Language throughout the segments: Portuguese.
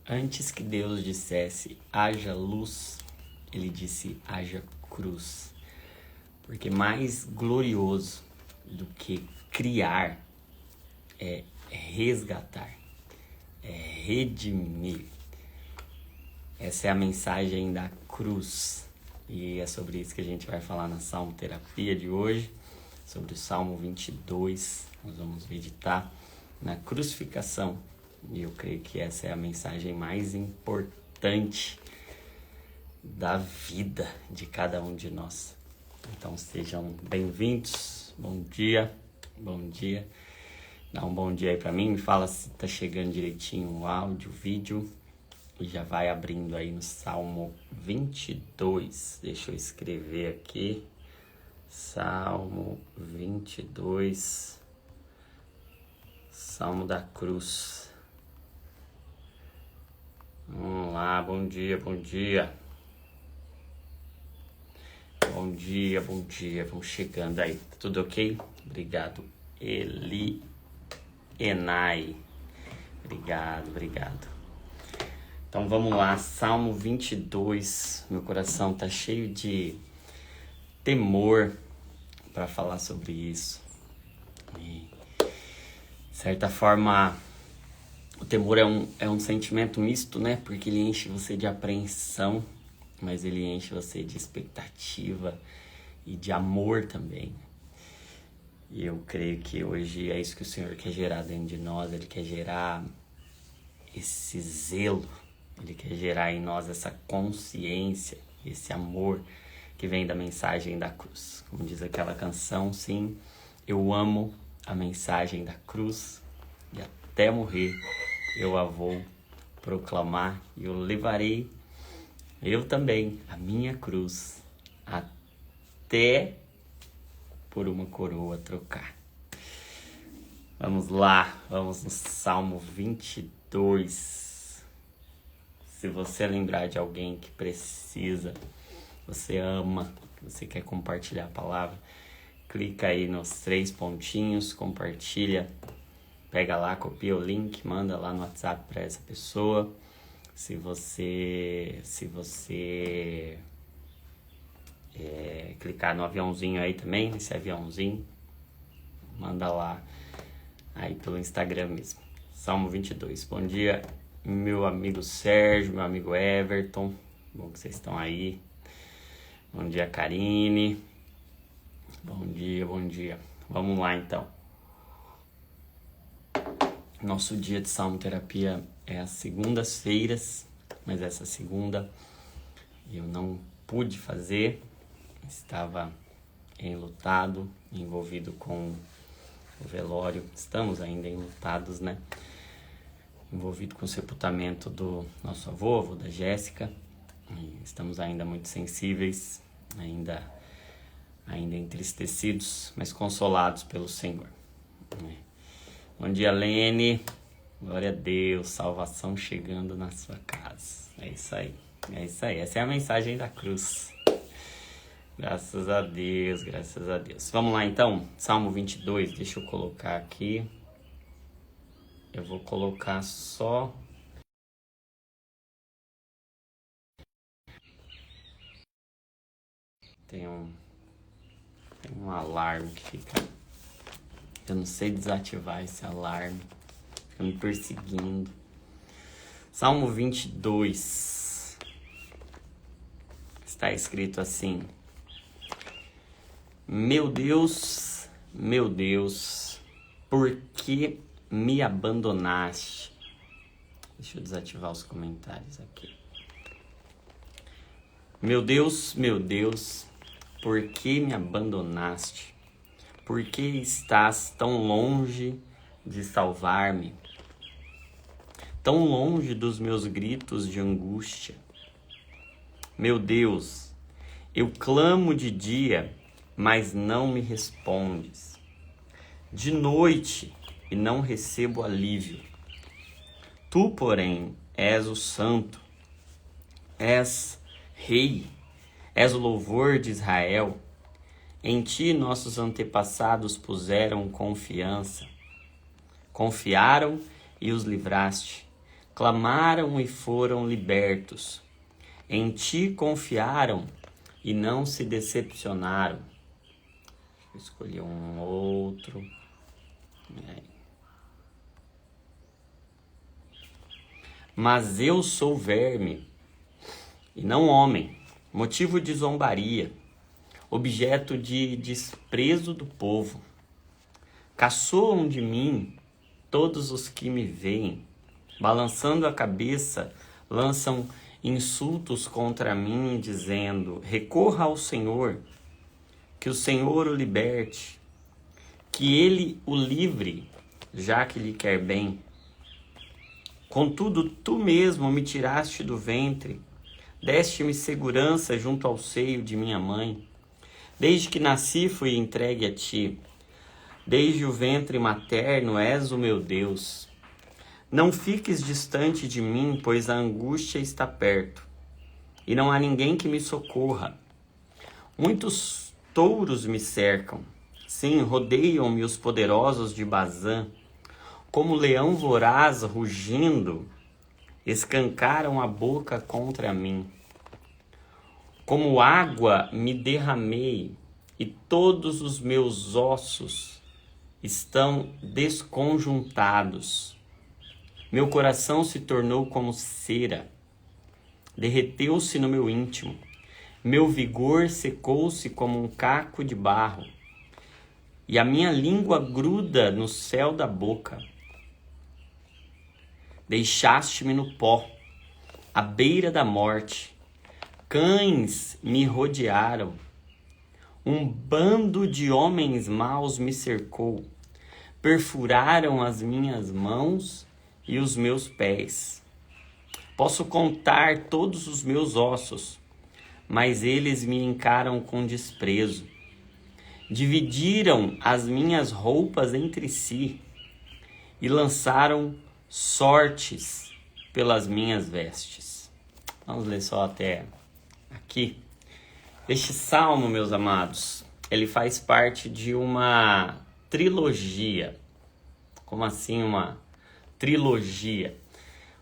Antes que Deus dissesse haja luz, ele disse haja cruz. Porque mais glorioso do que criar é resgatar, é redimir. Essa é a mensagem da cruz. E é sobre isso que a gente vai falar na Salmo Terapia de hoje, sobre o Salmo 22. Nós vamos meditar na crucificação. E eu creio que essa é a mensagem mais importante da vida de cada um de nós. Então sejam bem-vindos. Bom dia. Dá um bom dia aí pra mim. Me fala se tá chegando direitinho o áudio, o vídeo. E já vai abrindo aí no Salmo 22. Deixa eu escrever aqui. Salmo 22. Salmo da cruz. Vamos lá, bom dia. Bom dia. Vamos chegando aí. Tudo ok? Obrigado, Enai. Obrigado. Então vamos lá, Salmo 22. Meu coração tá cheio de temor para falar sobre isso. E, de certa forma, o temor é um sentimento misto, né? Porque ele enche você de apreensão, mas ele enche você de expectativa e de amor também. E eu creio que hoje é isso que o Senhor quer gerar dentro de nós. Ele quer gerar esse zelo, ele quer gerar em nós essa consciência, esse amor que vem da mensagem da cruz. Como diz aquela canção, sim, eu amo a mensagem da cruz e até morrer eu a vou proclamar e eu levarei eu também a minha cruz até por uma coroa trocar. Vamos lá, vamos no Salmo 22. Se você lembrar de alguém que precisa, você ama, você quer compartilhar a palavra, clica aí nos 3 pontinhos, compartilha, pega lá, copia o link, manda lá no WhatsApp para essa pessoa. Se você clicar no aviãozinho aí também, nesse aviãozinho, manda lá aí pelo Instagram mesmo. Salmo 22. Bom dia, meu amigo Sérgio, meu amigo Everton. Bom que vocês estão aí. Bom dia, Karine. Bom dia. Vamos lá, então. Nosso dia de Salmo Terapia é às segundas-feiras, mas essa segunda eu não pude fazer. Estava enlutado, envolvido com o velório. Estamos ainda enlutados, né? Envolvido com o sepultamento do nosso avô da Jéssica. Estamos ainda muito sensíveis, ainda entristecidos, mas consolados pelo Senhor. Bom dia, Lene. Glória a Deus, salvação chegando na sua casa. É isso aí. Essa é a mensagem da cruz. Graças a Deus. Vamos lá, então. Salmo 22, deixa eu colocar aqui. Eu vou colocar só... Tem um alarme que fica... Eu não sei desativar esse alarme. Fica me perseguindo. Salmo 22. Está escrito assim: Meu Deus, por que me abandonaste? Deixa eu desativar os comentários aqui. Meu Deus, por que me abandonaste? Por que estás tão longe de salvar-me? Tão longe dos meus gritos de angústia? Meu Deus, eu clamo de dia, mas não me respondes. De noite, e não recebo alívio. Tu, porém, és o santo, és rei, és o louvor de Israel. Em ti nossos antepassados puseram confiança. Confiaram e os livraste. clamaram e foram libertos. Em ti confiaram e não se decepcionaram. Vou escolher um outro. Mas eu sou verme e não homem, motivo de zombaria, objeto de desprezo do povo. Caçoam de mim todos os que me veem, balançando a cabeça, lançam insultos contra mim, dizendo: recorra ao Senhor, que o Senhor o liberte, que ele o livre, já que lhe quer bem. Contudo, tu mesmo me tiraste do ventre, deste-me segurança junto ao seio de minha mãe. Desde que nasci fui entregue a ti, desde o ventre materno és o meu Deus. Não fiques distante de mim, pois a angústia está perto, e não há ninguém que me socorra. Muitos touros me cercam, sim, rodeiam-me os poderosos de Bazã. Como leão voraz rugindo, escancaram a boca contra mim. Como água me derramei, e todos os meus ossos estão desconjuntados. Meu coração se tornou como cera, derreteu-se no meu íntimo. Meu vigor secou-se como um caco de barro, e a minha língua gruda no céu da boca. Deixaste-me no pó, à beira da morte. Cães me rodearam. Um bando de homens maus me cercou. Perfuraram as minhas mãos e os meus pés. Posso contar todos os meus ossos, mas eles me encaram com desprezo. Dividiram as minhas roupas entre si e lançaram sortes pelas minhas vestes. Vamos ler só até aqui. Este salmo, meus amados, ele faz parte de uma trilogia. Como assim uma trilogia?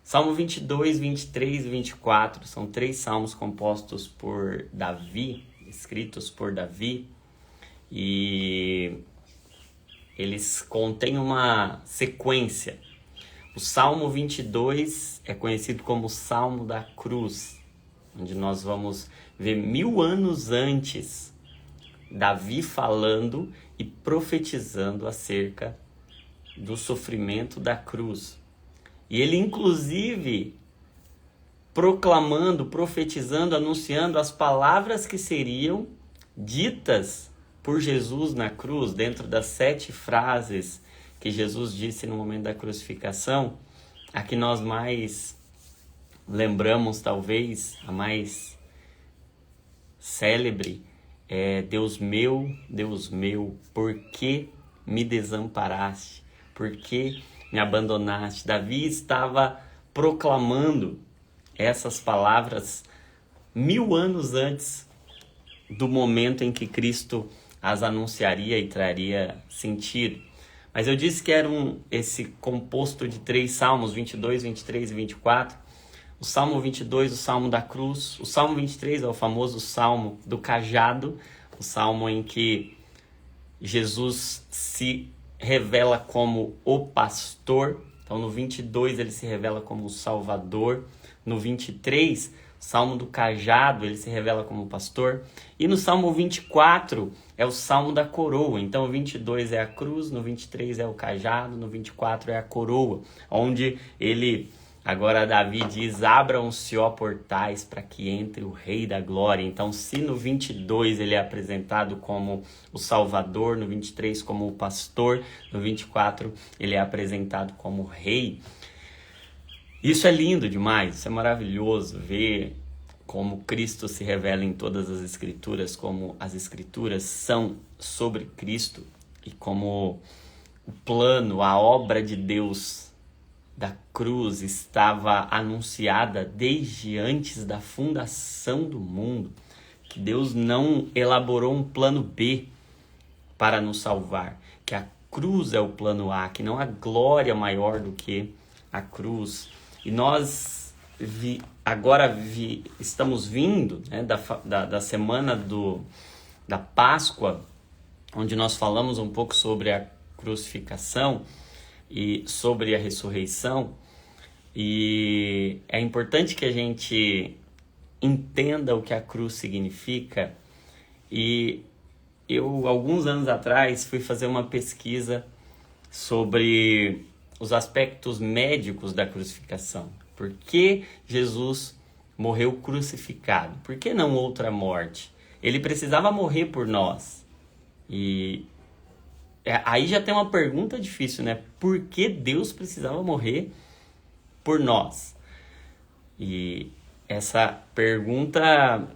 Salmo 22, 23 e 24 são 3 salmos compostos por Davi, escritos por Davi, e eles contêm uma sequência. O Salmo 22 é conhecido como o Salmo da Cruz, onde nós vamos ver 1000 anos antes Davi falando e profetizando acerca do sofrimento da cruz. E ele, inclusive, proclamando, profetizando, anunciando as palavras que seriam ditas por Jesus na cruz, dentro das 7 frases que Jesus disse no momento da crucificação. A que nós mais lembramos, talvez, a mais célebre, é: Deus meu, por que me desamparaste? Por que me abandonaste? Davi estava proclamando essas palavras 1000 anos antes do momento em que Cristo as anunciaria e traria sentido. Mas eu disse que era esse composto de 3 salmos, 22, 23 e 24. O Salmo 22, o Salmo da Cruz. O Salmo 23 é o famoso Salmo do Cajado, o Salmo em que Jesus se revela como o pastor. Então no 22 ele se revela como o Salvador. No 23, Salmo do Cajado, ele se revela como pastor. E no Salmo 24 é o Salmo da coroa. Então o 22 é a cruz, no 23 é o cajado, no 24 é a coroa, onde agora Davi diz: abram-se, ó portais, para que entre o Rei da Glória. Então, se no 22 ele é apresentado como o Salvador, no 23 como o pastor, no 24 ele é apresentado como Rei. Isso é lindo demais, isso é maravilhoso, ver como Cristo se revela em todas as Escrituras, como as Escrituras são sobre Cristo e como o plano, a obra de Deus da cruz estava anunciada desde antes da fundação do mundo, que Deus não elaborou um plano B para nos salvar, que a cruz é o plano A, que não há glória maior do que a cruz. E nós agora estamos vindo, né, da semana da Páscoa, onde nós falamos um pouco sobre a crucificação e sobre a ressurreição. E é importante que a gente entenda o que a cruz significa. E eu, alguns anos atrás, fui fazer uma pesquisa sobre os aspectos médicos da crucificação. Por que Jesus morreu crucificado? Por que não outra morte? Ele precisava morrer por nós. E aí já tem uma pergunta difícil, né? Por que Deus precisava morrer por nós? E essa pergunta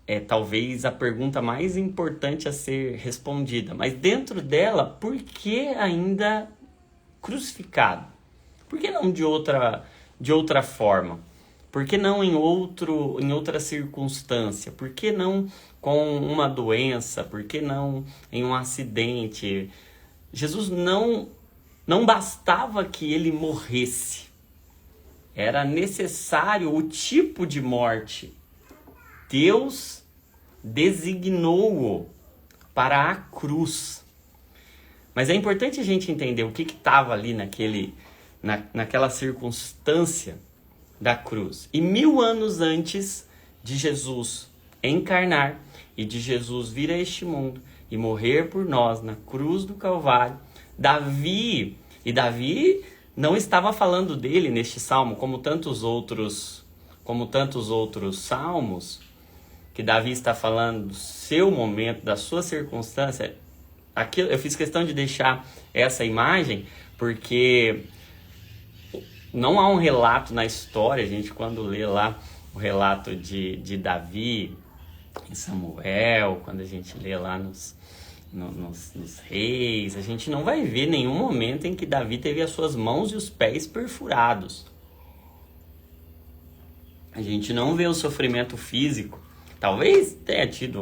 é talvez a pergunta mais importante a ser respondida. Mas dentro dela, por que ainda crucificado? Por que não de outra forma? Por que não em outra circunstância? Por que não com uma doença? Por que não em um acidente? Jesus não bastava que ele morresse. Era necessário o tipo de morte. Deus designou-o para a cruz. Mas é importante a gente entender o que estava ali naquela circunstância da cruz. E 1000 anos antes de Jesus encarnar e de Jesus vir a este mundo e morrer por nós na cruz do Calvário, Davi não estava falando dele neste salmo, como tantos outros salmos, que Davi está falando do seu momento, da sua circunstância. Aqui eu fiz questão de deixar essa imagem, porque não há um relato na história. A gente, quando lê lá o relato de Davi em Samuel, quando a gente lê lá nos reis, a gente não vai ver nenhum momento em que Davi teve as suas mãos e os pés perfurados. A gente não vê o sofrimento físico. Talvez tenha tido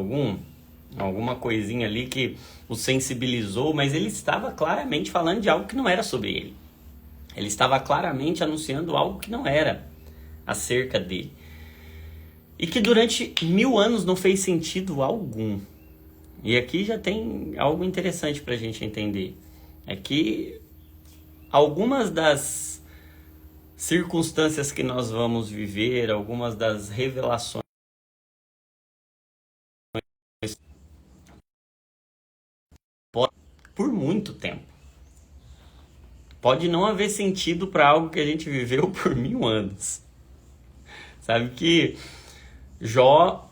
alguma coisinha ali que o sensibilizou, mas ele estava claramente falando de algo que não era sobre ele. Ele estava claramente anunciando algo que não era acerca dele. E que durante 1000 anos não fez sentido algum. E aqui já tem algo interessante para a gente entender. É que algumas das circunstâncias que nós vamos viver, algumas das revelações por muito tempo. Pode não haver sentido para algo que a gente viveu por 1000 anos. Sabe que Jó,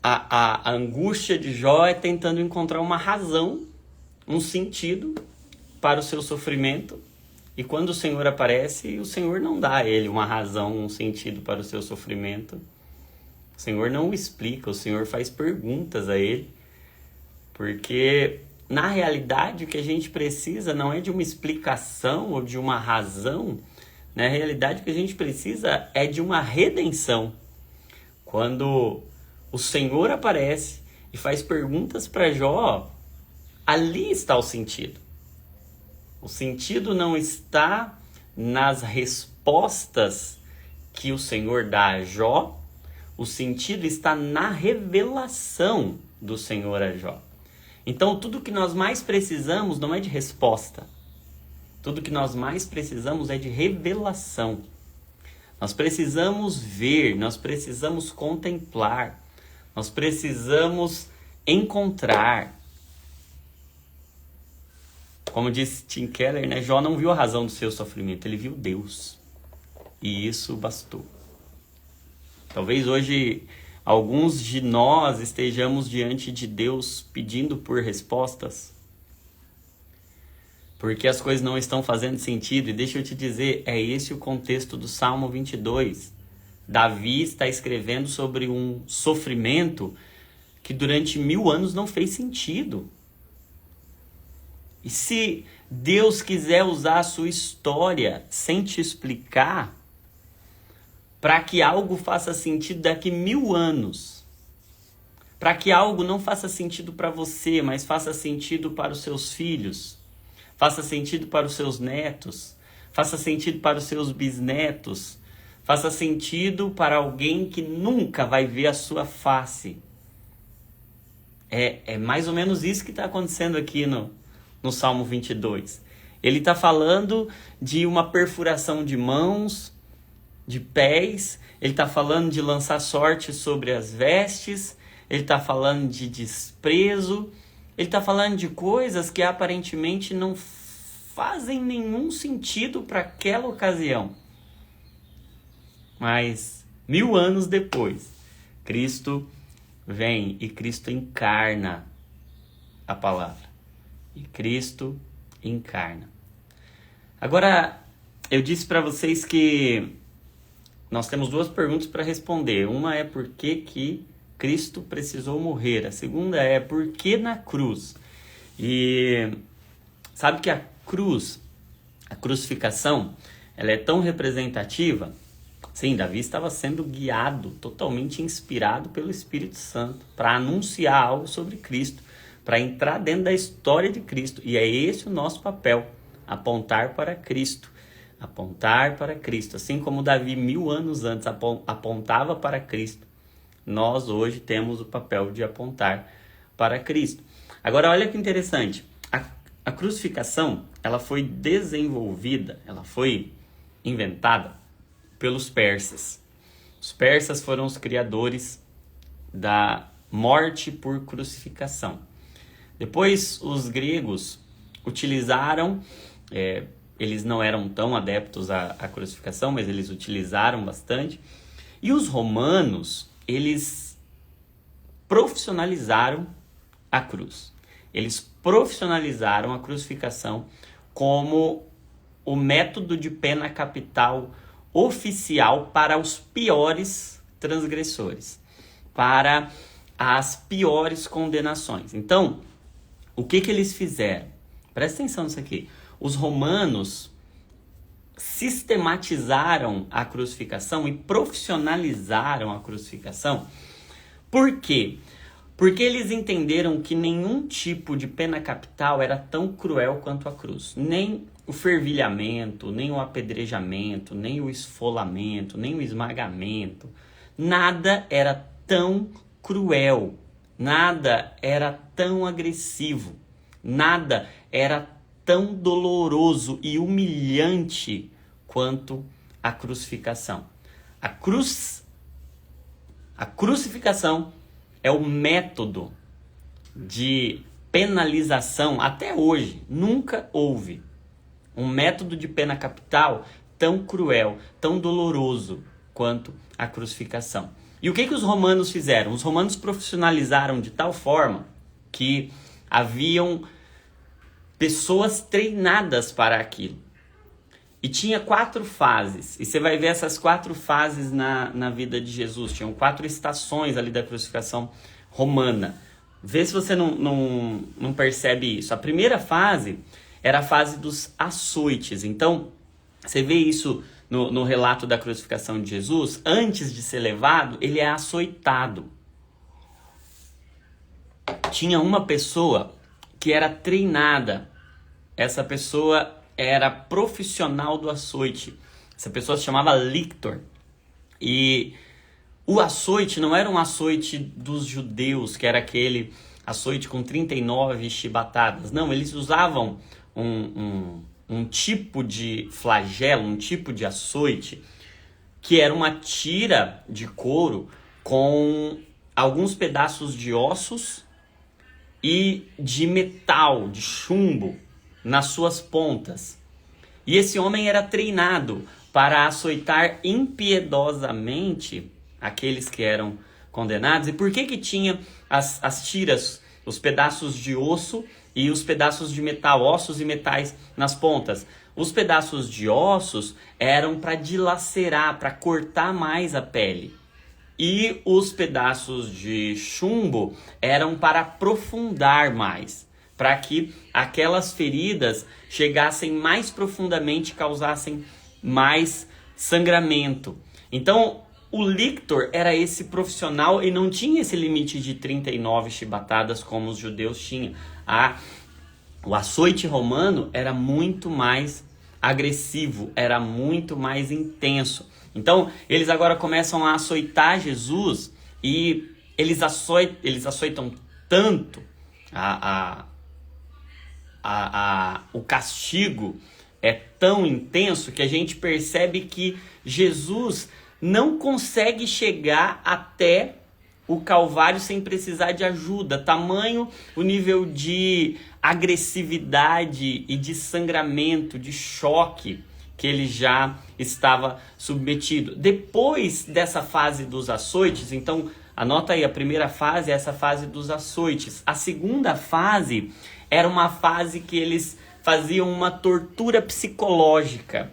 a angústia de Jó é tentando encontrar uma razão, um sentido para o seu sofrimento. E quando o Senhor aparece, o Senhor não dá a ele uma razão, um sentido para o seu sofrimento. O Senhor não o explica, o Senhor faz perguntas a ele. Porque, na realidade, o que a gente precisa não é de uma explicação ou de uma razão. Na realidade, o que a gente precisa é de uma redenção. Quando o Senhor aparece e faz perguntas para Jó, ali está o sentido. O sentido não está nas respostas que o Senhor dá a Jó. O sentido está na revelação do Senhor a Jó. Então, tudo que nós mais precisamos não é de resposta. Tudo que nós mais precisamos é de revelação. Nós precisamos ver, nós precisamos contemplar, nós precisamos encontrar. Como disse Tim Keller, né? Jó não viu a razão do seu sofrimento, ele viu Deus. E isso bastou. Talvez hoje alguns de nós estejamos diante de Deus pedindo por respostas, porque as coisas não estão fazendo sentido. E deixa eu te dizer, é esse o contexto do Salmo 22. Davi está escrevendo sobre um sofrimento que durante 1000 anos não fez sentido. E se Deus quiser usar a sua história sem te explicar, para que algo faça sentido daqui 1000 anos, para que algo não faça sentido para você, mas faça sentido para os seus filhos, faça sentido para os seus netos, faça sentido para os seus bisnetos, faça sentido para alguém que nunca vai ver a sua face. É mais ou menos isso que está acontecendo aqui no Salmo 22. Ele está falando de uma perfuração de mãos, de pés, ele está falando de lançar sorte sobre as vestes, ele está falando de desprezo, ele está falando de coisas que aparentemente não fazem nenhum sentido para aquela ocasião. Mas 1000 anos depois, Cristo vem e Cristo encarna a palavra. E Cristo encarna. Agora, eu disse para vocês que nós temos 2 perguntas para responder. Uma é por que Cristo precisou morrer. A segunda é por que na cruz. E sabe que a crucificação, ela é tão representativa. Sim, Davi estava sendo guiado, totalmente inspirado pelo Espírito Santo para anunciar algo sobre Cristo, para entrar dentro da história de Cristo. E é esse o nosso papel, apontar para Cristo. Apontar para Cristo. Assim como Davi 1000 anos antes apontava para Cristo, nós hoje temos o papel de apontar para Cristo. Agora olha que interessante, a crucificação, ela foi desenvolvida, ela foi inventada pelos persas. Os persas foram os criadores da morte por crucificação. Depois os gregos utilizaram, eles não eram tão adeptos à crucificação, mas eles utilizaram bastante. E os romanos, eles profissionalizaram a cruz. Eles profissionalizaram a crucificação como o método de pena capital oficial para os piores transgressores, para as piores condenações. Então, o que eles fizeram? Presta atenção nisso aqui. Os romanos sistematizaram a crucificação e profissionalizaram a crucificação. Por quê? Porque eles entenderam que nenhum tipo de pena capital era tão cruel quanto a cruz. Nem o fervilhamento, nem o apedrejamento, nem o esfolamento, nem o esmagamento. Nada era tão cruel, nada era tão agressivo, nada era tão doloroso e humilhante quanto a crucificação. A crucificação é o método de penalização, até hoje, nunca houve um método de pena capital tão cruel, tão doloroso quanto a crucificação. E o que os romanos fizeram? Os romanos profissionalizaram de tal forma que haviam pessoas treinadas para aquilo. E tinha 4 fases. E você vai ver essas 4 fases na vida de Jesus. Tinham 4 estações ali da crucificação romana. Vê se você não percebe isso. A primeira fase era a fase dos açoites. Então, você vê isso no relato da crucificação de Jesus. Antes de ser levado, ele é açoitado. Tinha uma pessoa que era treinada. Essa pessoa era profissional do açoite. Essa pessoa se chamava lictor. E o açoite não era um açoite dos judeus, que era aquele açoite com 39 chibatadas. Não, eles usavam um tipo de flagelo, um tipo de açoite, que era uma tira de couro com alguns pedaços de ossos e de metal, de chumbo, nas suas pontas. E esse homem era treinado para açoitar impiedosamente aqueles que eram condenados. E por que tinha as tiras, os pedaços de osso e os pedaços de metal, ossos e metais nas pontas? Os pedaços de ossos eram para dilacerar, para cortar mais a pele. E os pedaços de chumbo eram para aprofundar mais, para que aquelas feridas chegassem mais profundamente e causassem mais sangramento. Então, o lictor era esse profissional e não tinha esse limite de 39 chibatadas como os judeus tinham. O açoite romano era muito mais agressivo, era muito mais intenso. Então, eles agora começam a açoitar Jesus e eles açoitam tanto o castigo é tão intenso que a gente percebe que Jesus não consegue chegar até o Calvário sem precisar de ajuda. Tamanho o nível de agressividade e de sangramento, de choque que ele já estava submetido. Depois dessa fase dos açoites, então anota aí, a primeira fase é essa fase dos açoites. A segunda fase era uma fase que eles faziam uma tortura psicológica.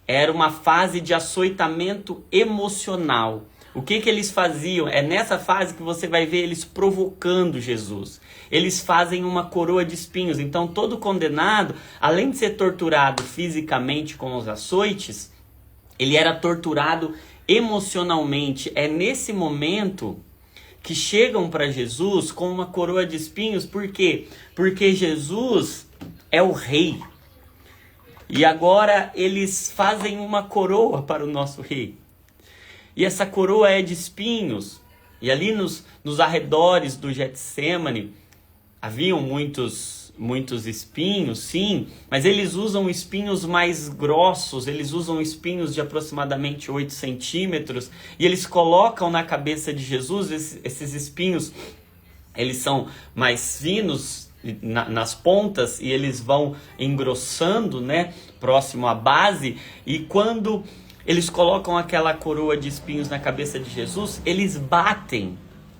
Era uma fase de açoitamento emocional. O que eles faziam? É nessa fase que você vai ver eles provocando Jesus. Eles fazem uma coroa de espinhos. Então todo condenado, além de ser torturado fisicamente com os açoites, ele era torturado emocionalmente. É nesse momento que chegam para Jesus com uma coroa de espinhos. Por quê? Porque Jesus é o rei. E agora eles fazem uma coroa para o nosso rei. E essa coroa é de espinhos. E ali nos arredores do Getsemane haviam muitos espinhos, sim, mas eles usam espinhos mais grossos, eles usam espinhos de aproximadamente 8 centímetros, e eles colocam na cabeça de Jesus. Esses espinhos, eles são mais finos nas pontas e eles vão engrossando, né, próximo à base, e quando eles colocam aquela coroa de espinhos na cabeça de Jesus, eles batem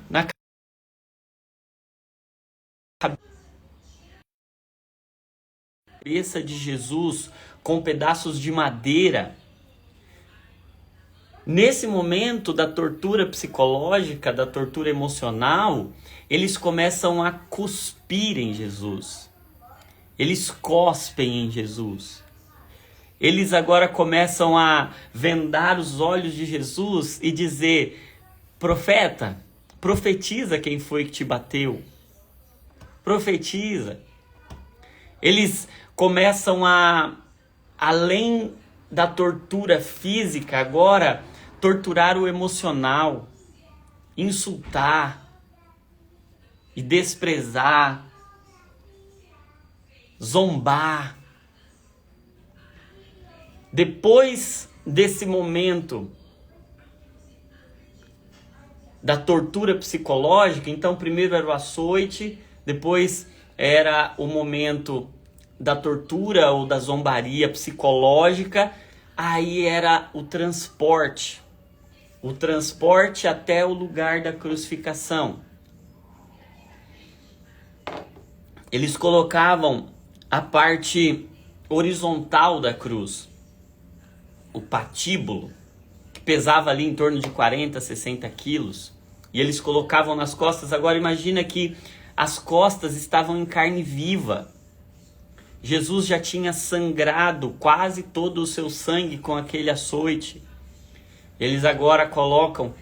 na cabeça de Jesus com pedaços de madeira. Nesse momento da tortura psicológica, da tortura emocional, eles começam a cuspir em Jesus. Eles cospem em Jesus. Eles agora começam a vendar os olhos de Jesus e dizer: profeta, profetiza quem foi que te bateu. Profetiza. Eles começam a, além da tortura física, agora torturar o emocional, insultar e desprezar, zombar. Depois desse momento da tortura psicológica, então primeiro era o açoite, depois era o momento da tortura ou da zombaria psicológica, aí era o transporte até o lugar da crucificação. Eles colocavam a parte horizontal da cruz, o patíbulo, que pesava ali em torno de 40, 60 quilos, e eles colocavam nas costas. Agora imagina que as costas estavam em carne viva. Jesus já tinha sangrado quase todo o seu sangue com aquele açoite. Eles agora colocam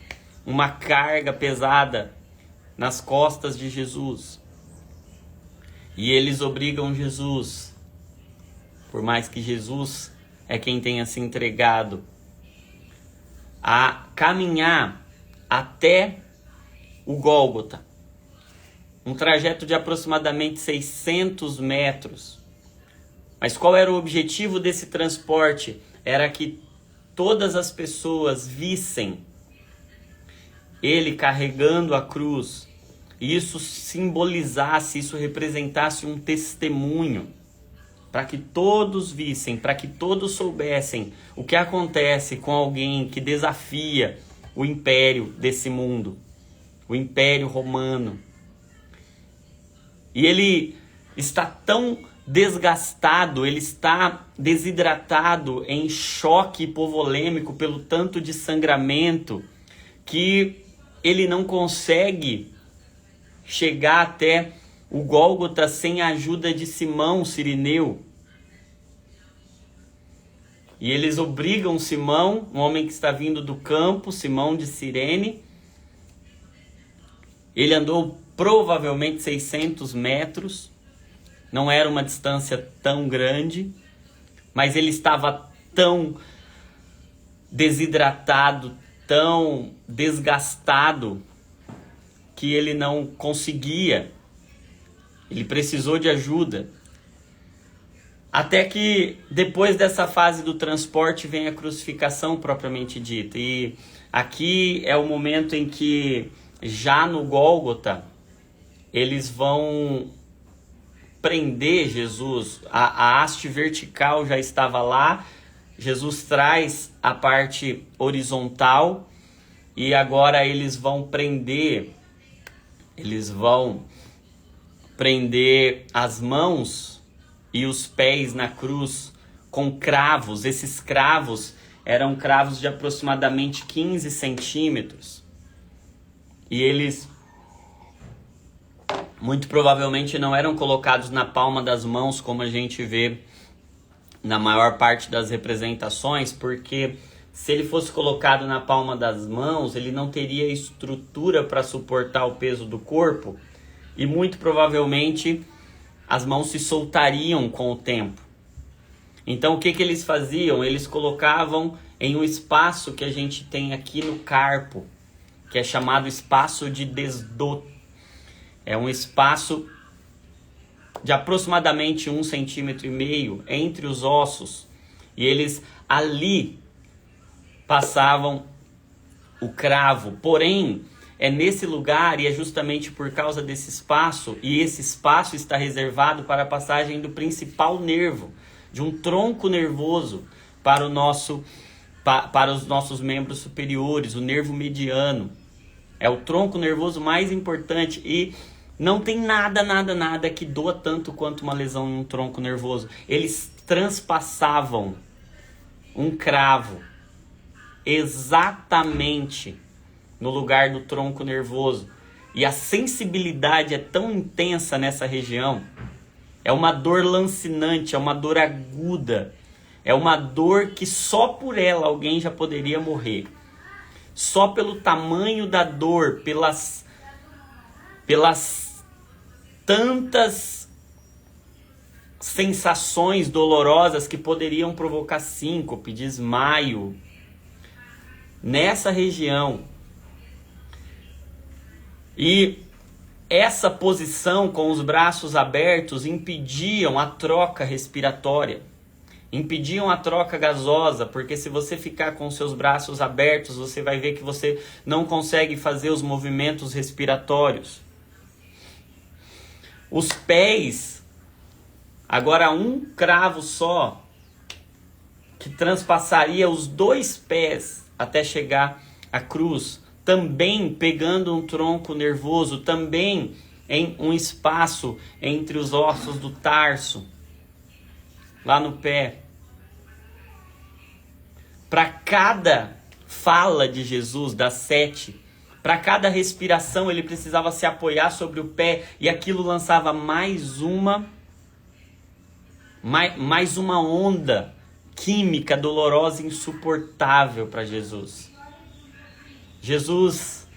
uma carga pesada nas costas de Jesus. E eles obrigam Jesus, por mais que Jesus é quem tenha se entregado, a caminhar até o Gólgota. Um trajeto de aproximadamente 600 metros. Mas qual era o objetivo desse transporte? Era que todas as pessoas vissem ele carregando a cruz. E isso simbolizasse, isso representasse um testemunho. Para que todos vissem, para que todos soubessem o que acontece com alguém que desafia o império desse mundo, o império romano. E ele está tão desgastado, ele está desidratado, em choque hipovolêmico pelo tanto de sangramento, que ele não consegue chegar até o Gólgota sem a ajuda de Simão Cirineu. E eles obrigam Simão, um homem que está vindo do campo, Simão de Cirene. Ele andou provavelmente 600 metros. Não era uma distância tão grande. mas ele estava tão desidratado, tão desgastado, que ele não conseguia. Ele precisou de ajuda. Até que depois dessa fase do transporte vem a crucificação propriamente dita. E aqui é o momento em que, já no Gólgota, eles vão prender Jesus. A haste vertical já estava lá. Jesus traz a parte horizontal e agora eles vão prender as mãos e os pés na cruz com cravos. Esses cravos eram cravos de aproximadamente 15 centímetros. E eles muito provavelmente não eram colocados na palma das mãos, como a gente vê na maior parte das representações, porque se ele fosse colocado na palma das mãos, ele não teria estrutura para suportar o peso do corpo e muito provavelmente as mãos se soltariam com o tempo. Então o que eles faziam? Eles colocavam em um espaço que a gente tem aqui no carpo, que é chamado espaço de Desdô. É um espaço de aproximadamente 1,5 centímetro entre os ossos. E eles ali passavam o cravo. Porém, é nesse lugar e é justamente por causa desse espaço, e esse espaço está reservado para a passagem do principal nervo, de um tronco nervoso para os nossos membros superiores, o nervo mediano. É o tronco nervoso mais importante e não tem nada que doa tanto quanto uma lesão no tronco nervoso. Eles transpassavam um cravo exatamente no lugar do tronco nervoso. E a sensibilidade é tão intensa nessa região. É uma dor lancinante, é uma dor aguda. É uma dor que só por ela alguém já poderia morrer. Só pelo tamanho da dor, pelas tantas sensações dolorosas que poderiam provocar síncope, desmaio, nessa região. E essa posição com os braços abertos impediam a troca respiratória, impediam a troca gasosa, porque se você ficar com seus braços abertos, você vai ver que você não consegue fazer os movimentos respiratórios. Os pés, agora um cravo só, que transpassaria os 2 pés até chegar à cruz, também pegando um tronco nervoso, também em um espaço entre os ossos do tarso, lá no pé. Para cada fala de Jesus, das 7, para cada respiração ele precisava se apoiar sobre o pé e aquilo lançava mais uma onda química dolorosa e insuportável para Jesus. Jesus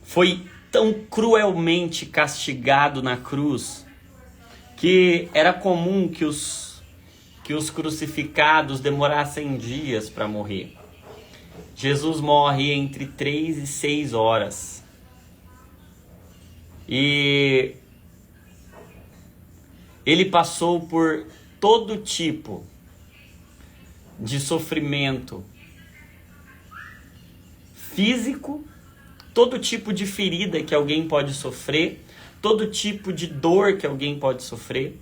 foi tão cruelmente castigado na cruz que era comum que os crucificados demorassem dias para morrer. Jesus morre entre 3 e 6 horas. E ele passou por todo tipo de sofrimento físico, todo tipo de ferida que alguém pode sofrer, todo tipo de dor que alguém pode sofrer,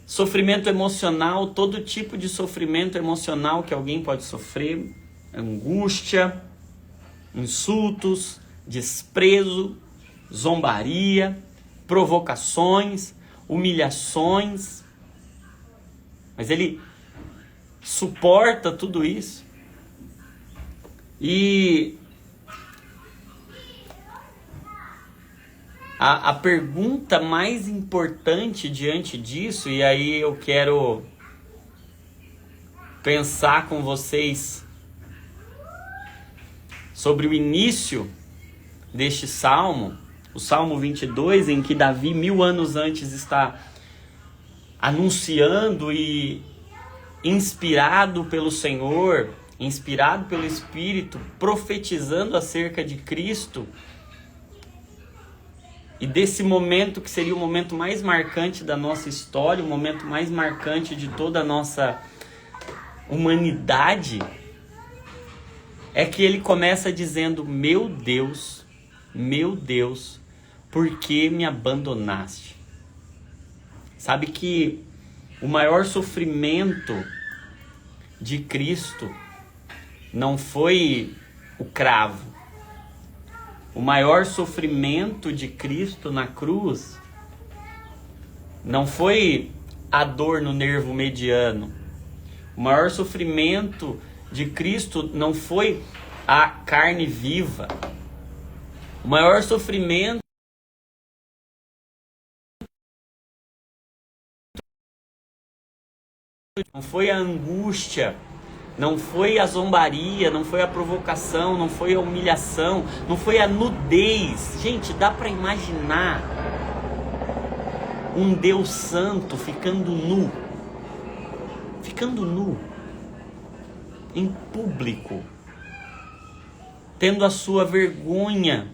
sofrimento emocional, todo tipo de sofrimento emocional que alguém pode sofrer, angústia, insultos, desprezo, zombaria, provocações, humilhações. Mas ele suporta tudo isso. E a pergunta mais importante diante disso, e aí eu quero pensar com vocês sobre o início deste salmo, o Salmo 22, em que Davi, 1000 anos antes, está anunciando e inspirado pelo Senhor, inspirado pelo Espírito, profetizando acerca de Cristo. E desse momento que seria o momento mais marcante da nossa história, o momento mais marcante de toda a nossa humanidade, é que ele começa dizendo: meu Deus, por que me abandonaste? Sabe que o maior sofrimento de Cristo não foi o cravo. O maior sofrimento de Cristo na cruz não foi a dor no nervo mediano. O maior sofrimento de Cristo não foi a carne viva. O maior sofrimento não foi a angústia, não foi a zombaria, não foi a provocação, não foi a humilhação, não foi a nudez. Gente, dá para imaginar um Deus santo ficando nu, em público, tendo a sua vergonha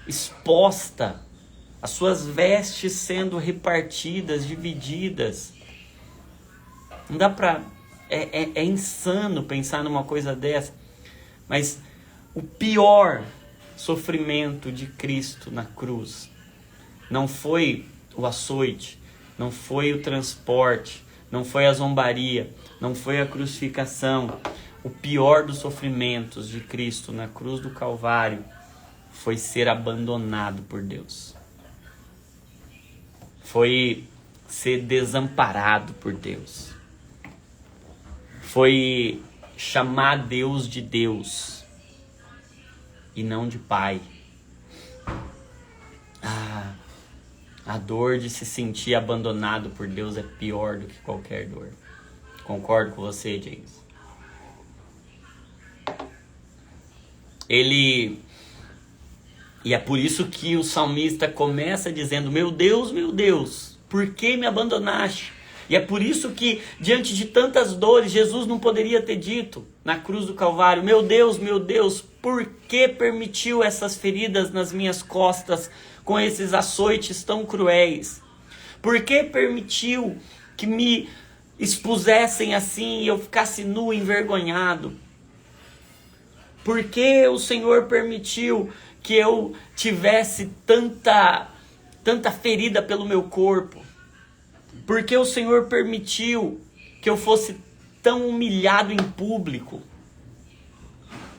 exposta, as suas vestes sendo repartidas, divididas. Não dá pra... É insano pensar numa coisa dessa. Mas o pior sofrimento de Cristo na cruz não foi o açoite, não foi o transporte, não foi a zombaria, não foi a crucificação. O pior dos sofrimentos de Cristo na cruz do Calvário foi ser abandonado por Deus. Foi ser desamparado por Deus. Foi chamar Deus de Deus e não de Pai. A dor de se sentir abandonado por Deus é pior do que qualquer dor. Concordo com você, James. E é por isso que o salmista começa dizendo: meu Deus, por que me abandonaste? E é por isso que, diante de tantas dores, Jesus não poderia ter dito na cruz do Calvário: meu Deus, por que permitiu essas feridas nas minhas costas, com esses açoites tão cruéis? Por que permitiu que me expusessem assim e eu ficasse nu, envergonhado? Por que o Senhor permitiu que eu tivesse tanta ferida pelo meu corpo? Por que o Senhor permitiu que eu fosse tão humilhado em público?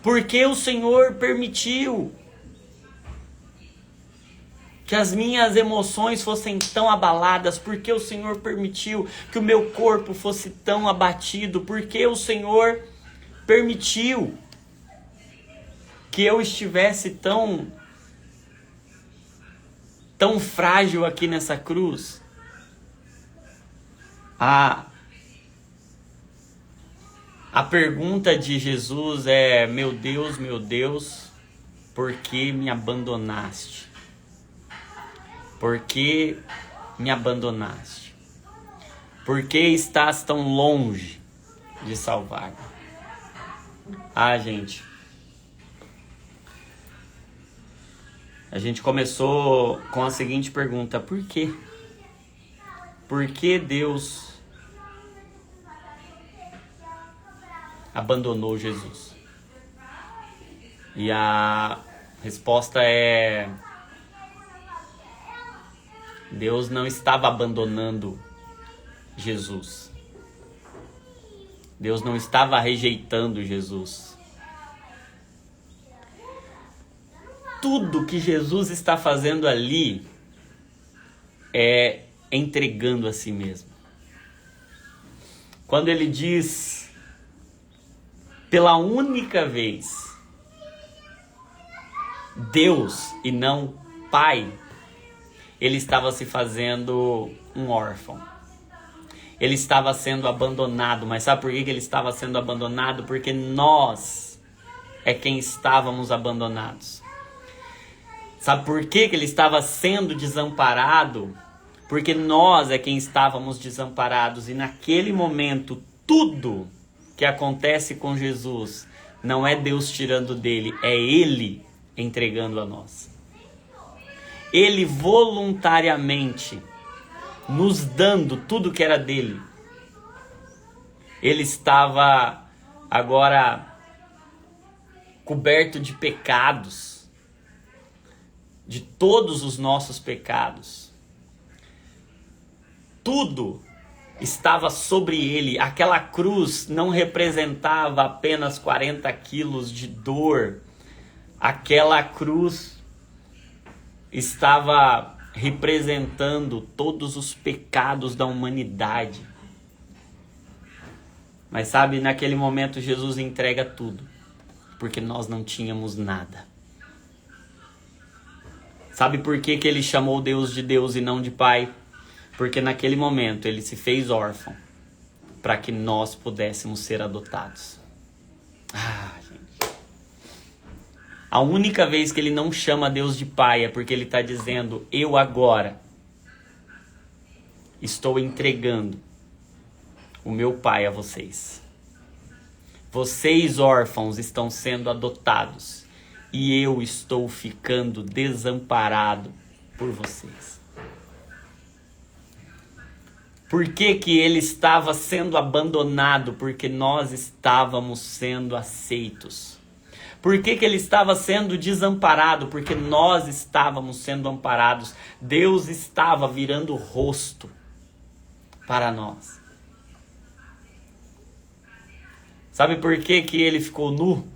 Por que o Senhor permitiu que as minhas emoções fossem tão abaladas? Por que o Senhor permitiu que o meu corpo fosse tão abatido? Por que o Senhor permitiu que eu estivesse tão frágil aqui nessa cruz? A pergunta de Jesus é: meu Deus, por que me abandonaste? Por que me abandonaste? Por que estás tão longe de salvar? Gente, a gente começou com a seguinte pergunta: por quê? Por que Deus abandonou Jesus? E a resposta é: Deus não estava abandonando Jesus. Deus não estava rejeitando Jesus. Tudo que Jesus está fazendo ali é entregando a si mesmo. Quando ele diz, pela única vez, Deus e não Pai, ele estava se fazendo um órfão. Ele estava sendo abandonado. Mas sabe por que ele estava sendo abandonado? Porque nós é quem estávamos abandonados. Sabe por que ele estava sendo desamparado? Porque nós é quem estávamos desamparados. E naquele momento, tudo que acontece com Jesus não é Deus tirando dele, é Ele entregando a nós. Ele voluntariamente nos dando tudo que era dele. Ele estava agora coberto de pecados, de todos os nossos pecados. Tudo estava sobre ele. Aquela cruz não representava apenas 40 quilos de dor. Aquela cruz estava representando todos os pecados da humanidade. Mas sabe, naquele momento Jesus entrega tudo, porque nós não tínhamos nada. Sabe por que ele chamou Deus de Deus e não de Pai? Porque naquele momento ele se fez órfão, para que nós pudéssemos ser adotados. Gente. A única vez que ele não chama Deus de Pai é porque ele está dizendo: eu agora estou entregando o meu Pai a vocês. Vocês, órfãos, estão sendo adotados e eu estou ficando desamparado por vocês. Por que que ele estava sendo abandonado? Porque nós estávamos sendo aceitos. Por que que ele estava sendo desamparado? Porque nós estávamos sendo amparados. Deus estava virando o rosto para nós. Sabe por que que ele ficou nu?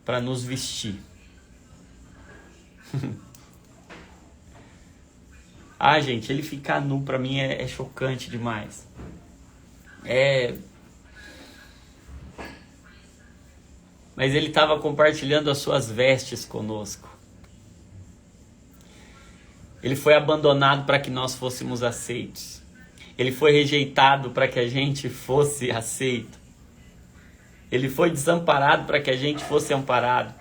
Para nos vestir. Gente, ele ficar nu pra mim é chocante demais. Mas ele estava compartilhando as suas vestes conosco. Ele foi abandonado para que nós fôssemos aceitos. Ele foi rejeitado para que a gente fosse aceito. Ele foi desamparado para que a gente fosse amparado.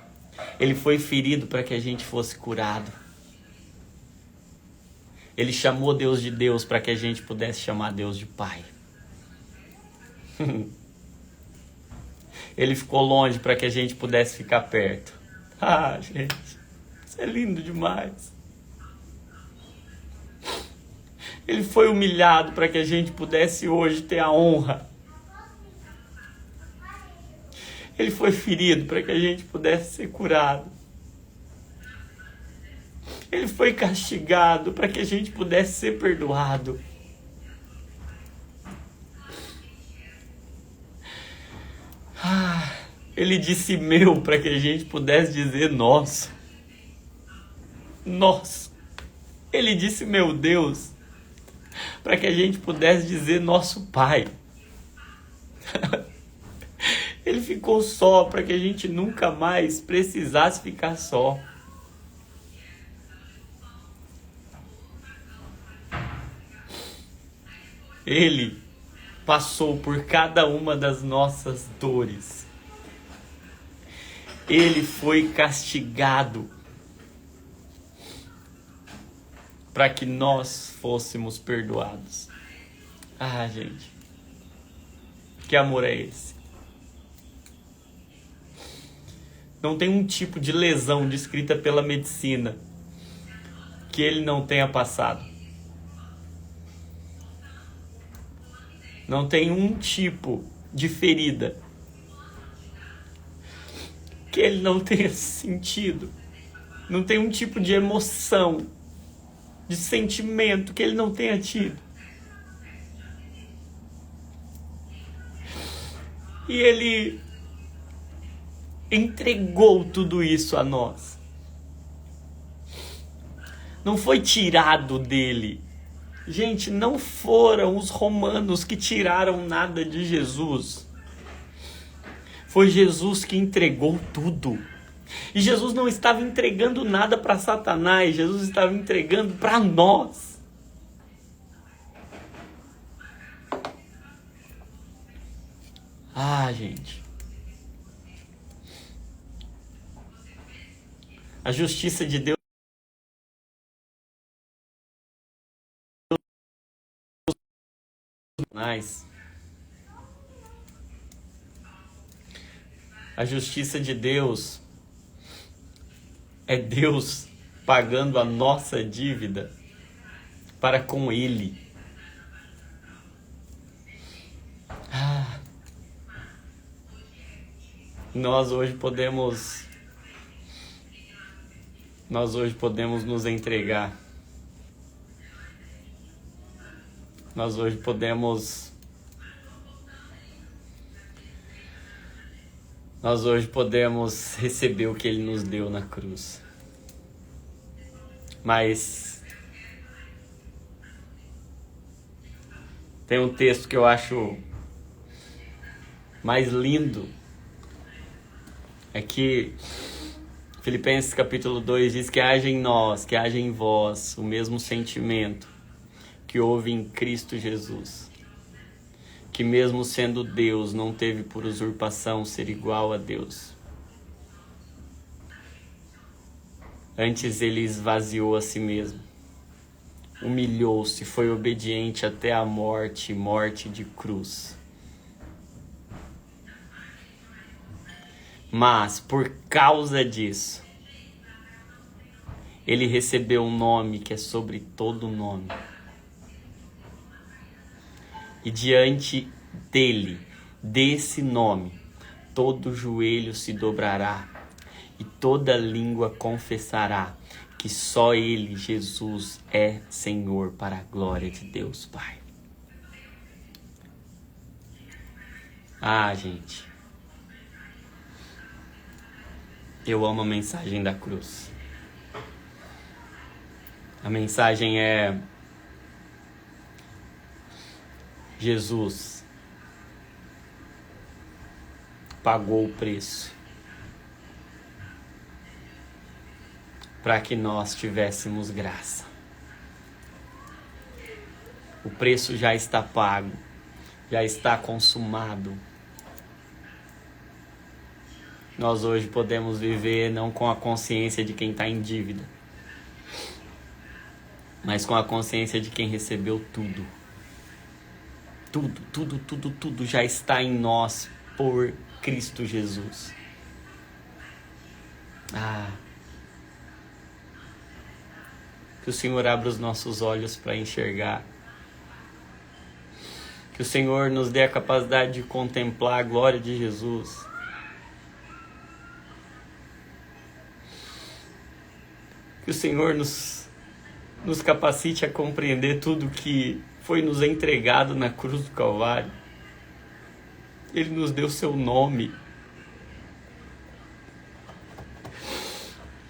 Ele foi ferido para que a gente fosse curado. Ele chamou Deus de Deus para que a gente pudesse chamar Deus de Pai. Ele ficou longe para que a gente pudesse ficar perto. Gente, isso é lindo demais. Ele foi humilhado para que a gente pudesse hoje ter a honra. Ele foi ferido para que a gente pudesse ser curado. Ele foi castigado para que a gente pudesse ser perdoado. Ele disse meu para que a gente pudesse dizer nosso. Nosso. Ele disse meu Deus para que a gente pudesse dizer nosso Pai. Ele ficou só para que a gente nunca mais precisasse ficar só. Ele passou por cada uma das nossas dores. Ele foi castigado para que nós fôssemos perdoados. Gente, que amor é esse? Não tem um tipo de lesão descrita pela medicina que ele não tenha passado. Não tem um tipo de ferida que ele não tenha sentido. Não tem um tipo de emoção, de sentimento que ele não tenha tido. E ele entregou tudo isso a nós. Não foi tirado dele. Gente, não foram os romanos que tiraram nada de Jesus. Foi Jesus que entregou tudo. E Jesus não estava entregando nada para Satanás. Jesus estava entregando para nós. Gente. A justiça de Deus mais. A justiça de Deus é Deus pagando a nossa dívida para com Ele. Nós hoje podemos nos entregar. Nós hoje podemos receber o que Ele nos deu na cruz. Mas tem um texto que eu acho mais lindo, é que Filipenses capítulo 2 diz que haja em nós, que haja em vós o mesmo sentimento que houve em Cristo Jesus, que mesmo sendo Deus, não teve por usurpação ser igual a Deus. Antes ele esvaziou a si mesmo, humilhou-se, foi obediente até a morte, morte de cruz. Mas, por causa disso, ele recebeu um nome que é sobre todo nome. E diante dele, desse nome, todo joelho se dobrará e toda língua confessará que só ele, Jesus, é Senhor, para a glória de Deus Pai. Gente, eu amo a mensagem da cruz. A mensagem é: Jesus pagou o preço para que nós tivéssemos graça. O preço já está pago, já está consumado. Nós hoje podemos viver não com a consciência de quem está em dívida, mas com a consciência de quem recebeu tudo. Tudo já está em nós por Cristo Jesus. Que o Senhor abra os nossos olhos para enxergar. Que o Senhor nos dê a capacidade de contemplar a glória de Jesus. Que o Senhor nos capacite a compreender tudo que foi nos entregado na cruz do Calvário. Ele nos deu seu nome.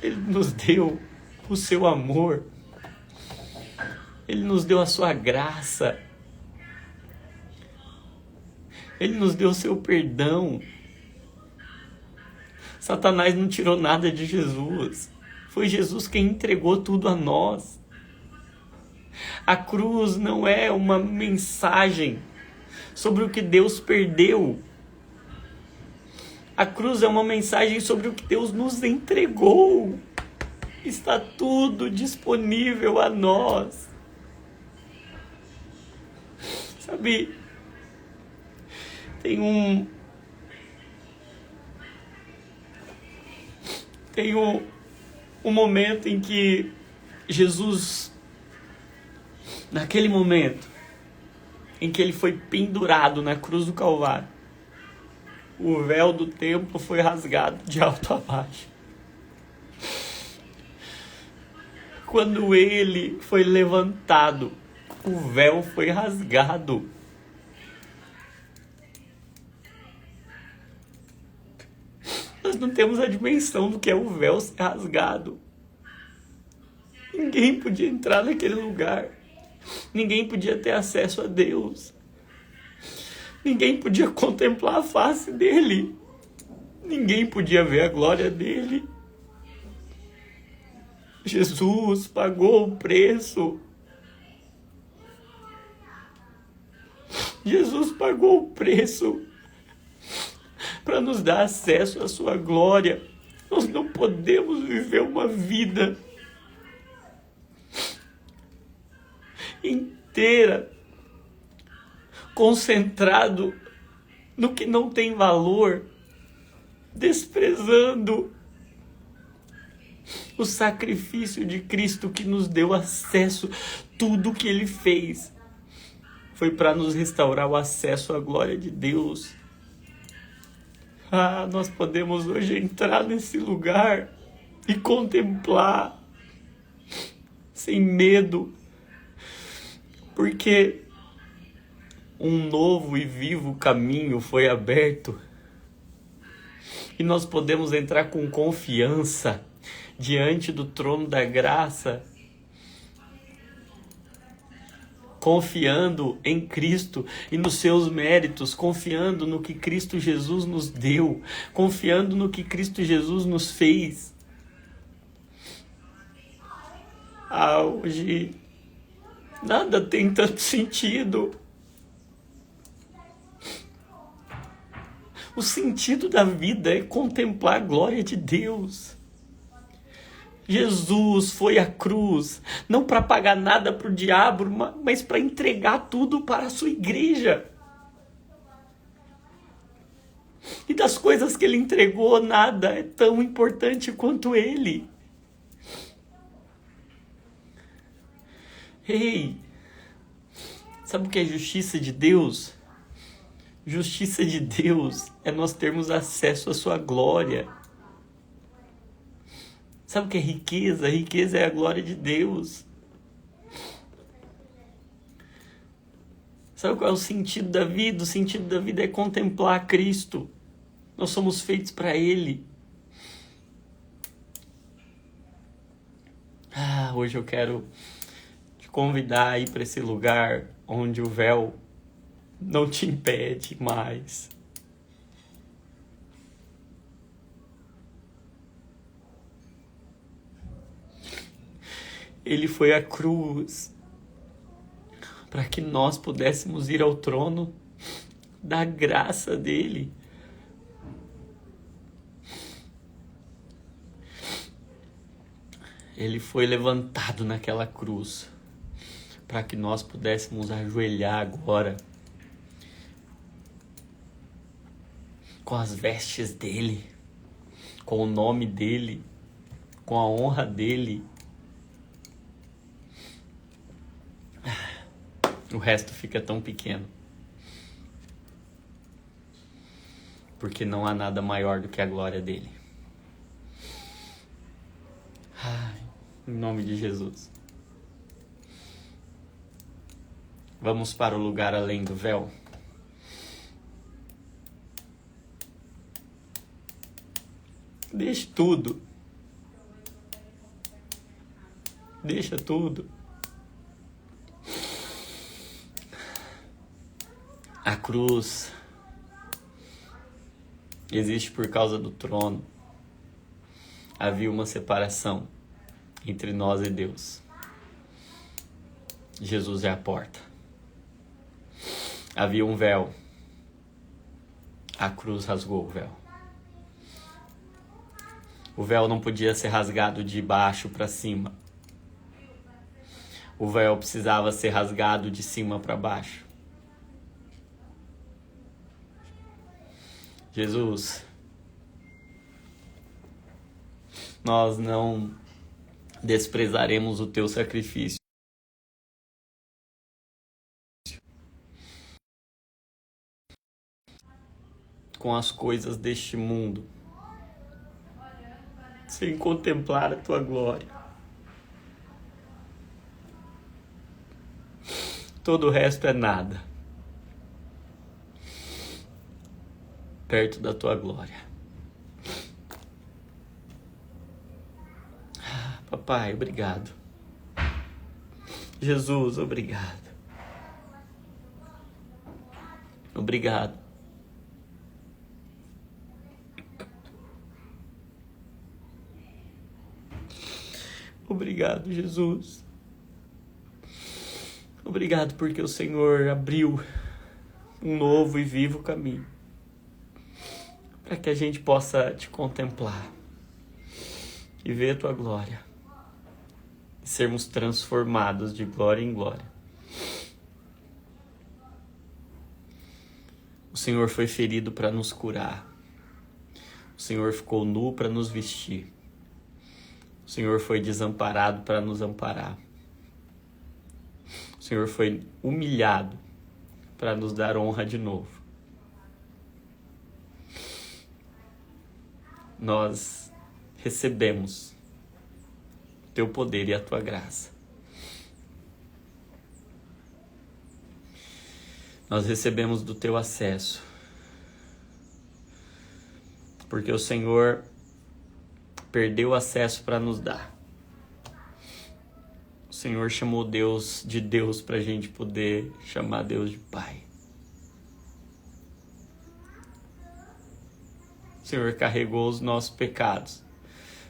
Ele nos deu o seu amor. Ele nos deu a sua graça. Ele nos deu o seu perdão. Satanás não tirou nada de Jesus. Foi Jesus quem entregou tudo a nós. A cruz não é uma mensagem sobre o que Deus perdeu. A cruz é uma mensagem sobre o que Deus nos entregou. Está tudo disponível a nós. Sabe, tem um momento em que Jesus, naquele momento em que ele foi pendurado na cruz do Calvário, o véu do templo foi rasgado de alto a baixo. Quando ele foi levantado, o véu foi rasgado. Nós não temos a dimensão do que é o véu ser rasgado. Ninguém podia entrar naquele lugar. Ninguém podia ter acesso a Deus. Ninguém podia contemplar a face dele. Ninguém podia ver a glória dele. Jesus pagou o preço. Jesus pagou o preço para nos dar acesso à sua glória. Nós não podemos viver uma vida inteira concentrado no que não tem valor, desprezando o sacrifício de Cristo que nos deu acesso. Tudo que Ele fez foi para nos restaurar o acesso à glória de Deus. Nós podemos hoje entrar nesse lugar e contemplar sem medo, porque um novo e vivo caminho foi aberto e nós podemos entrar com confiança diante do trono da graça, confiando em Cristo e nos seus méritos, confiando no que Cristo Jesus nos deu, confiando no que Cristo Jesus nos fez. Hoje nada tem tanto sentido. O sentido da vida é contemplar a glória de Deus. Jesus foi à cruz, não para pagar nada para o diabo, mas para entregar tudo para a sua igreja. E das coisas que ele entregou, nada é tão importante quanto ele. Ei, sabe o que é justiça de Deus? Justiça de Deus é nós termos acesso à sua glória. Sabe o que é riqueza? Riqueza é a glória de Deus. Sabe qual é o sentido da vida? O sentido da vida é contemplar Cristo. Nós somos feitos para Ele. Hoje eu quero te convidar a ir para esse lugar onde o véu não te impede mais. Ele foi à cruz para que nós pudéssemos ir ao trono da graça dele. Ele foi levantado naquela cruz para que nós pudéssemos ajoelhar agora com as vestes dele, com o nome dele, com a honra dele. O resto fica tão pequeno. Porque não há nada maior do que a glória dele. Em nome de Jesus. Vamos para o lugar além do véu. Deixe tudo. Deixa tudo. A cruz existe por causa do trono. Havia uma separação entre nós e Deus. Jesus é a porta. Havia um véu. A cruz rasgou o véu. O véu não podia ser rasgado de baixo para cima. O véu precisava ser rasgado de cima para baixo. Jesus, nós não desprezaremos o teu sacrifício. Com as coisas deste mundo, sem contemplar a tua glória. Todo o resto é nada perto da tua glória. Papai, obrigado. Jesus, obrigado. Obrigado. Obrigado, Jesus. Obrigado porque o Senhor abriu um novo e vivo caminho para que a gente possa te contemplar e ver a tua glória e sermos transformados de glória em glória. O Senhor foi ferido para nos curar. O Senhor ficou nu para nos vestir. O Senhor foi desamparado para nos amparar. O Senhor foi humilhado para nos dar honra de novo. Nós recebemos o teu poder e a tua graça. Nós recebemos do teu acesso. Porque o Senhor perdeu o acesso para nos dar. O Senhor chamou Deus de Deus para a gente poder chamar Deus de Pai. O Senhor carregou os nossos pecados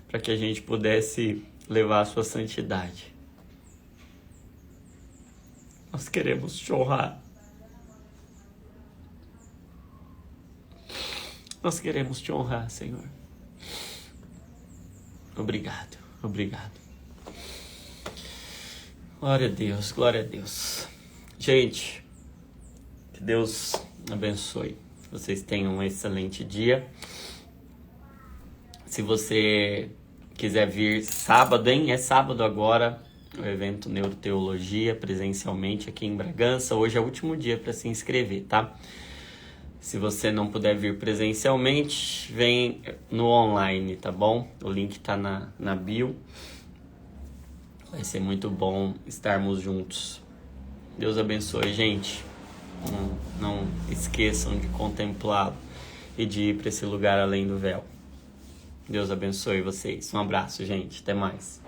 para que a gente pudesse levar a sua santidade. Nós queremos te honrar. Nós queremos te honrar, Senhor. Obrigado, obrigado. Glória a Deus, glória a Deus. Gente, que Deus abençoe. Vocês tenham um excelente dia. Se você quiser vir sábado, hein? É sábado agora, o evento Neuroteologia, presencialmente aqui em Bragança. Hoje é o último dia para se inscrever, tá? Se você não puder vir presencialmente, vem no online, tá bom? O link tá na bio. Vai ser muito bom estarmos juntos. Deus abençoe, gente. Não esqueçam de contemplá-lo e de ir para esse lugar além do véu. Deus abençoe vocês. Um abraço, gente. Até mais.